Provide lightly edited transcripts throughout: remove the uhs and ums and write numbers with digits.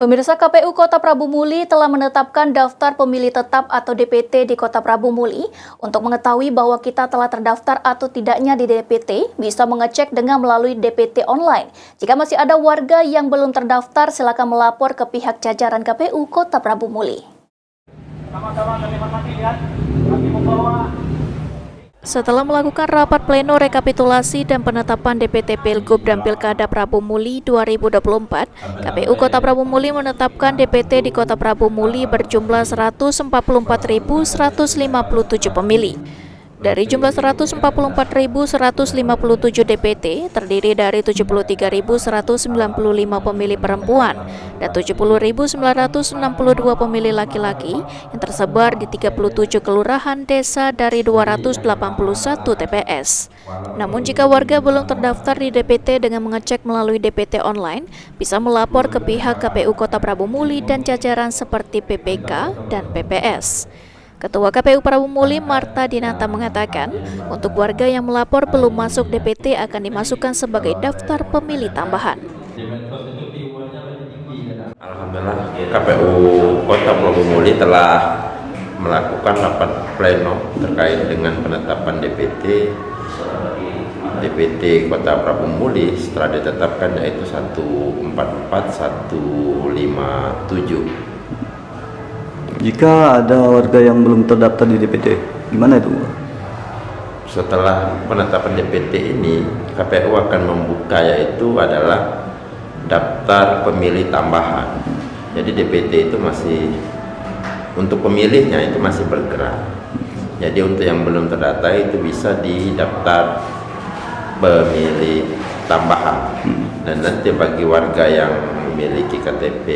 Pemirsa, KPU Kota Prabu Muli telah menetapkan daftar pemilih tetap atau DPT di Kota Prabu Muli. Untuk mengetahui bahwa kita telah terdaftar atau tidaknya di DPT, bisa mengecek dengan melalui DPT online. Jika masih ada warga yang belum terdaftar, silakan melapor ke pihak jajaran KPU Kota Prabu Muli. Sama-sama kami lihat, kami membawa. Setelah melakukan rapat pleno rekapitulasi dan penetapan DPT Pilgub dan Pilkada Prabu Muli 2024, KPU Kota Prabu Muli menetapkan DPT di Kota Prabu Muli berjumlah 144.157 pemilih. Dari jumlah 144.157 DPT, terdiri dari 73.195 pemilih perempuan dan 70.962 pemilih laki-laki yang tersebar di 37 kelurahan desa dari 281 TPS. Namun jika warga belum terdaftar di DPT dengan mengecek melalui DPT online, bisa melapor ke pihak KPU Kota Prabu Muli dan jajaran seperti PPK dan PPS. Ketua KPU Prabu Muli Marta Dinata mengatakan, untuk warga yang melapor belum masuk DPT akan dimasukkan sebagai daftar pemilih tambahan. Alhamdulillah, KPU Kota Prabu Muli telah melakukan rapat pleno terkait dengan penetapan DPT Kota Prabu Muli setelah ditetapkan, yaitu 144157. Jika ada warga yang belum terdaftar di DPT, gimana itu? Setelah penetapan DPT ini, KPU akan membuka yaitu adalah daftar pemilih tambahan. Jadi DPT itu masih, untuk pemilihnya itu masih bergerak. Jadi untuk yang belum terdata itu bisa di daftar pemilih tambahan. Dan nanti bagi warga yang memiliki KTP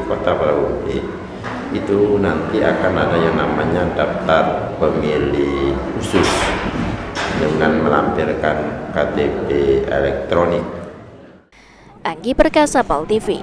Kota Prabu Muli, itu nanti akan ada yang namanya daftar pemilih khusus dengan melampirkan KTP elektronik. Anggi Perkasa, PAL TV.